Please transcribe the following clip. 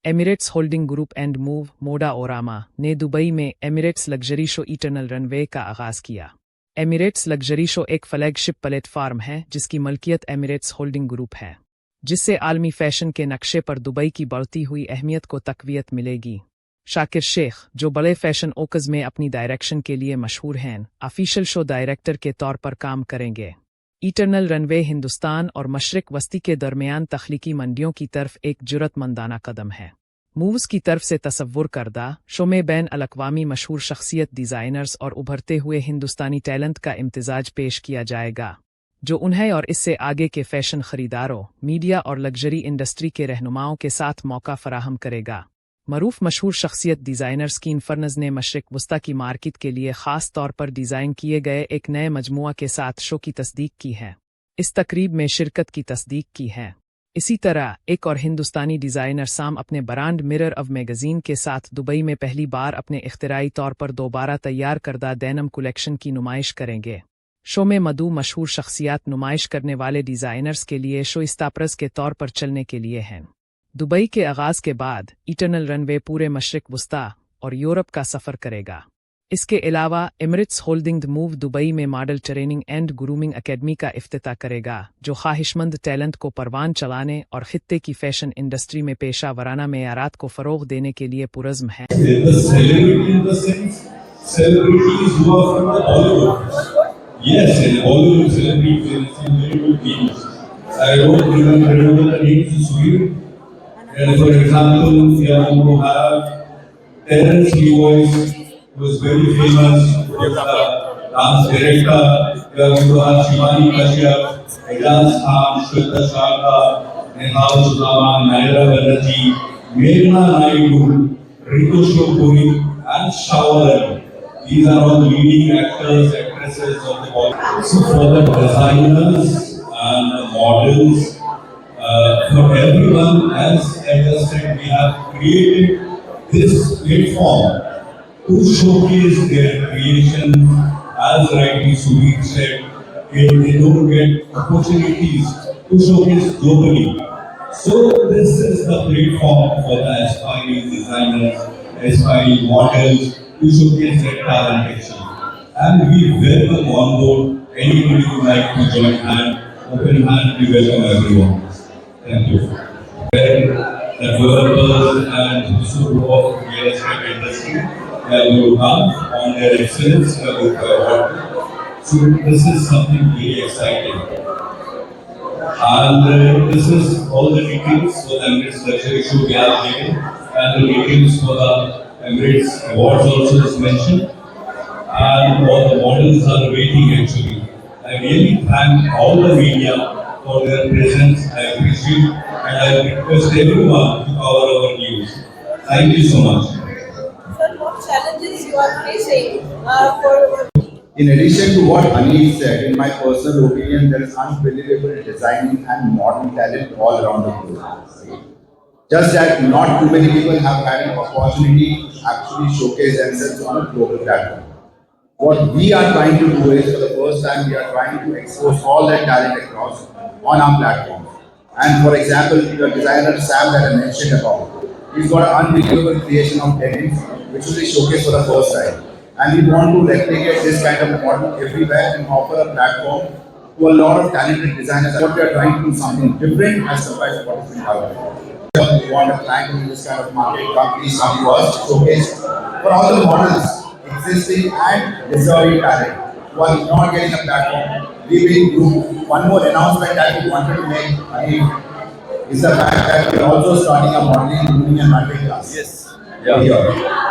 Emirates holding group and move Moda Orama ने Dubai में Emirates luxury show eternal runway का आगाज किया। एमिरेट्स लग्जरी शो एक फ्लैगशिप प्लेटफॉर्म है जिसकी मलकियत एमिरेट्स होल्डिंग ग्रुप है, जिससे आलमी फैशन के नक्शे पर दुबई की बढ़ती हुई अहमियत को तकवीयत मिलेगी। शाकिर शेख, जो बड़े फैशन ओकज में अपनी डायरेक्शन के लिए मशहूर हैं, ऑफिशियल शो डायरेक्टर के तौर पर काम करेंगे। इटर्नल रनवे हिंदुस्तान और मशरिक वस्ती के दरमियान तख्लीकी मंडियों की तरफ एक जुरतमंदाना कदम है। मूव्स की तरफ से तसव्वुर करदा शो में बैन अल-अक़वामी मशहूर शख्सियत, डिज़ाइनर्स और उभरते हुए हिंदुस्तानी टैलेंट का इम्तिजाज पेश किया जाएगा, जो उन्हें और इससे आगे के फैशन खरीदारों, मीडिया और लग्जरी इंडस्ट्री के रहनुमाओं के साथ मौका फराहम करेगा। मरूफ मशहूर शख्सियत डिज़ाइनर स्कीन फर्नज ने मशरिक वस्ता की मार्केट के लिए ख़ास तौर पर डिज़ाइन किए गए एक नए मजमुआ के साथ शो की तस्दीक की है। इस तकरीब में शिरकत की तस्दीक की है। इसी तरह एक और हिंदुस्तानी डिज़ाइनर साम अपने ब्रांड मिरर ऑफ मैगज़ीन के साथ दुबई में पहली बार अपने इख्तिराई तौर पर दोबारा तैयार करदा डेनिम कलेक्शन की नुमाइश करेंगे। शो में मदू मशहूर शख्सियात नुमाइश करने वाले डिज़ाइनर्स के लिए शो इस्ताप्रस के तौर पर चलने के लिए हैं। दुबई के आगाज़ के बाद इटर्नल रनवे पूरे मशरिक वस्ता और यूरोप का सफ़र करेगा। इसके अलावा एमिरेट्स होल्डिंग मूव दुबई में model training and grooming academy का इफ्तिताह करेगा, जो ख्वाहिशमंद टैलेंट को परवान चलाने और खित्ते की फैशन इंडस्ट्री में पेशा वराना मेयारात को फ़रोग़ देने के लिए पुरज़्म है। And for example, we are going to have Terence Levois, who is very famous, who is the dance director. We are going to have Shivani Kashyap, Ejaz Khan, Shweta Sharda, Nehal Sulaiman, Naira Banerjee, Meghna Naidu, Ritu Shopuri, and Shawaran. These are all leading actors, actresses of the Bollywood. So for the designers and the models, for everyone, as I just said, we have created this platform to showcase their creation. As rightly Sudhir said, they don't get opportunities to showcase globally. So this is the platform for the aspiring designers, aspiring models to showcase their talent actually. And we welcome on board anybody who would like to join hand, open hand, we welcome everyone. Thank you. The developers and support of real estate industry that will come on their excellence with the award. So this is something very exciting. And this is all the details for the Emirates Luxury Show we have taken, and the details for the Emirates Awards also is mentioned. And all the models are waiting actually. I really thank all the media for their presence. I appreciate and I request everyone to cover our news. Thank you so much. Sir, what challenges you are facing for? In addition to what Anil said, in my personal opinion, there is unbelievable designing and modern talent all around the globe. Just that not too many people have had an opportunity to actually showcase themselves on a global platform. What we are trying to do is, for the first time, we are trying to expose all that talent across on our platform. And for example, the designer Sam that I mentioned about, he's got an unbelievable creation of tenants, which will be showcased for the first time. And we want to replicate this kind of model everywhere and offer a platform to a lot of talented designers. What we are trying to do something different as compared to what is been out there. We want a client to do this kind of market companies come to us to showcase for all the models, existing and deserving talent who are not getting a platform. We will do one more announcement that we wanted to make is the fact that we are also starting a modeling, grooming and marketing class. Yes. Yeah. Here.